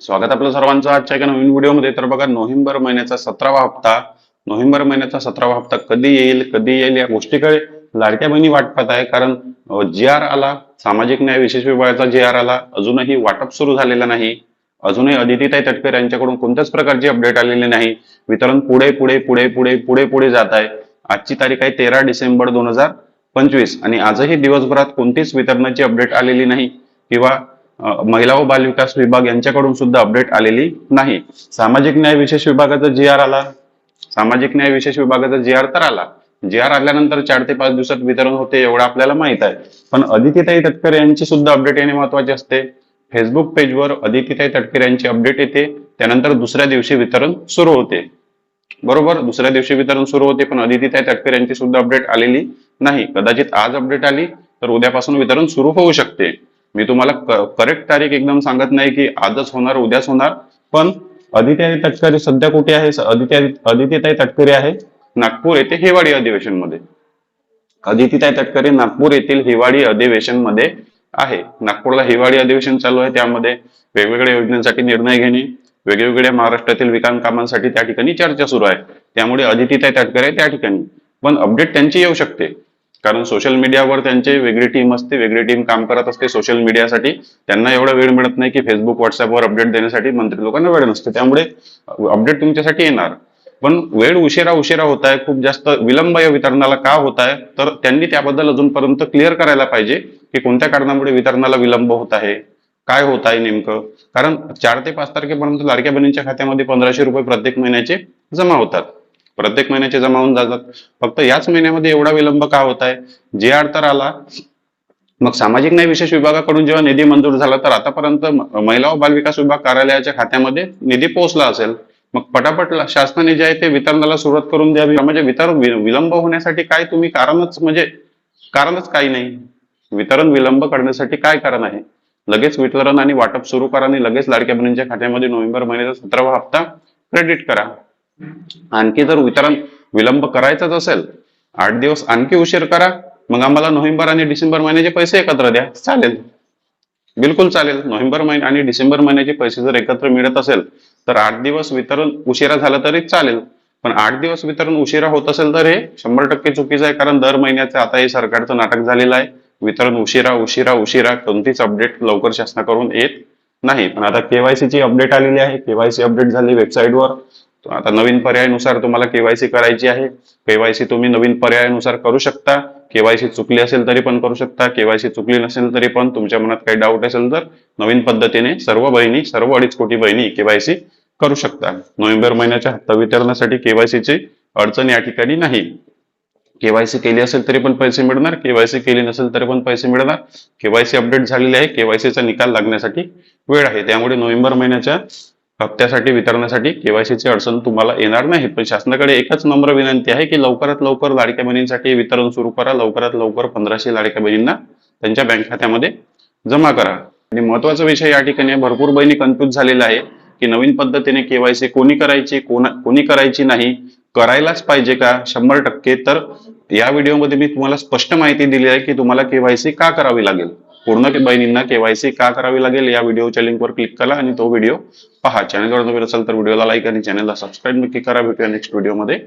स्वागत आपलं सर्वांचं आजच्या एका नवीन व्हिडिओमध्ये. तर बघा, नोव्हेंबर महिन्याचा 17वा हप्ता कधी येईल या गोष्टीकडे लाडक्या बहिणी वाट पाहत आहे. कारण जी आर आला, सामाजिक न्याय विशेष विभागाचा जी आर आला, अजूनही वाटप सुरू झालेलं नाही. अजूनही अदितीताई तटकरे यांच्याकडून कोणत्याच प्रकारची अपडेट आलेली नाही. वितरण पुढे पुढे पुढे पुढे पुढे पुढे जात आहे. आजची तारीख आहे 13 डिसेंबर 2025 आणि आजही दिवसभरात कोणतीच वितरणाची अपडेट आलेली नाही किंवा महिला व बाल विकास विभाग यांच्याकडून सुद्धा अपडेट आलेली नाही. सामाजिक न्याय विशेष विभागाचा जी आर आला, सामाजिक न्याय विशेष विभागाचा जी आर तर आला. जी आर आल्यानंतर 4 ते 5 दिवसात वितरण होते एवढं आपल्याला माहित आहे. पण अदितीताई तटकरे यांची सुद्धा अपडेट येणे महत्वाचे असते. फेसबुक पेजवर अदितीताई तटकरे यांची अपडेट येते, त्यानंतर दुसऱ्या दिवशी वितरण सुरू होते. बरोबर, दुसऱ्या दिवशी वितरण सुरू होते, पण अदितीताई तटकरे यांची सुद्धा अपडेट आलेली नाही. कदाचित आज अपडेट आली तर उद्यापासून वितरण सुरू होऊ शकते. मी तुम्हाला करेक्ट तारीख एकदम सांगत नाही की आजच होणार उद्याच होणार. पण अदितीताई तटकरे सध्या कुठे आहे? अदितीताई तटकरे आहे नागपूर येथे हिवाळी अधिवेशन मध्ये. अदितीताई तटकरे नागपूर येथील हिवाळी अधिवेशन मध्ये आहे. नागपूरला हिवाळी अधिवेशन चालू आहे, त्यामध्ये वेगवेगळ्या योजनांसाठी निर्णय घेणे, वेगवेगळ्या महाराष्ट्रातील विकास कामांसाठी त्या ठिकाणी चर्चा सुरू आहे. त्यामुळे अदितीताई तटकरे त्या ठिकाणी, पण अपडेट त्यांची येऊ शकते. कारण सोशल मीडियावर त्यांची वेगळी टीम असते, वेगळी टीम काम करत असते सोशल मीडियासाठी. त्यांना एवढा वेळ मिळत नाही की फेसबुक व्हॉट्सअपवर अपडेट देण्यासाठी मंत्री लोकांना वेळ नसते. त्यामुळे अपडेट तुमच्यासाठी येणार, पण वेळ उशिरा होत आहे. खूप जास्त विलंब या वितरणाला का होत आहे, तर त्यांनी त्याबद्दल अजूनपर्यंत क्लिअर करायला पाहिजे की कोणत्या कारणामुळे वितरणाला विलंब होत आहे, काय होत आहे नेमकं. कारण 4 ते 5 तारखेपर्यंत लाडक्या बहिणींच्या खात्यामध्ये 1500 रुपये प्रत्येक महिन्याचे जमा होतात, प्रत्येक महिन्याचे जमा होऊन जातात. फक्त याच महिन्यामध्ये एवढा विलंब का होत आहे? जे आर तर आला, मग सामाजिक न्याय विशेष विभागाकडून जेव्हा निधी मंजूर झाला तर आतापर्यंत महिला व बाल विकास विभाग कार्यालयाच्या खात्यामध्ये निधी पोहोचला असेल. मग पटापट शासनाने जे आहे ते वितरणाला सुरुवात करून द्यावी. म्हणजे वितरण विलंब होण्यासाठी काय तुम्ही कारणच काही नाही. वितरण विलंब करण्यासाठी काय कारण आहे? लगेच वितरण आणि वाटप सुरू करा आणि लगेच लाडक्या बहिणींच्या खात्यामध्ये नोव्हेंबर महिन्याचा 17वा हप्ता क्रेडिट करा. आणखी जर वितरण विलंब करायचाच असेल, 8 दिवस आणखी उशीर करा, मग आम्हाला नोव्हेंबर आणि डिसेंबर महिन्याचे पैसे एकत्र द्या, चालेल, बिलकुल चालेल. नोव्हेंबर महिना आणि डिसेंबर महिन्याचे पैसे जर एकत्र मिळत असेल तर 8 दिवस वितरण उशिरा झालं तरी चालेल. पण 8 दिवस वितरण उशिरा होत असेल तर हे 100% चुकीचं आहे. कारण दर महिन्याचं आता हे सरकारचं नाटक झालेलं आहे. वितरण उशिरा कोणतीच अपडेट लवकर शासनाकडून येत नाही. पण आता केवायसी ची अपडेट आलेली आहे, केवायसी अपडेट झाली वेबसाईटवर. आता नवीन पर्यायानुसार तुम्हाला केवायसी करायची आहे. केवायसी तुम्ही नवीन पर्यायानुसार करू शकता. केवायसी चुकली असेल तरी पण करू शकता, केवायसी चुकली नसेल तरी पण तुमच्या मनात काही डाऊट असेल तर नवीन पद्धतीने सर्व 2.5 कोटी बहिणी केवायसी करू शकता. नोव्हेंबर महिन्याच्या हप्ता वितरणासाठी केवायसीची अडचण या ठिकाणी नाही. केवायसी केली असेल तरी पण पैसे मिळणार, केवायसी केली नसेल तरी पण पैसे मिळणार. केवायसी अपडेट झालेली आहे, केवायसीचा निकाल लागण्यासाठी वेळ आहे. त्यामुळे नोव्हेंबर महिन्याच्या हप्त्यासाठी वितरणासाठी केवायसीची अडचण तुम्हाला येणार नाही. पण शासनाकडे एकच नम्र विनंती आहे की लवकरात लवकर लाडक्या बहिणींसाठी वितरण सुरू करा. लवकरात लवकर 1500 लाडक्या बहिणींना त्यांच्या बँक खात्यामध्ये जमा करा. आणि महत्वाचा विषय या ठिकाणी भरपूर बहिणी कन्फ्युज झालेल्या आहे की नवीन पद्धतीने केवायसी कोणी करायची, कोणी करायची नाही, करायलाच पाहिजे का 100%. तर या व्हिडिओमध्ये मी तुम्हाला स्पष्ट माहिती दिली आहे की तुम्हाला केवायसी का करावी लागेल. पूर्ण बहिणींना केवायसी का करावी लागेल या व्हिडिओच्या लिंकवर क्लिक करा आणि तो व्हिडिओ पहा. चॅनलवर नवीन असेल तर व्हिडिओला लाईक आणि चॅनलला सबस्क्राईब नक्की करा. भेटूया नेक्स्ट व्हिडिओमध्ये.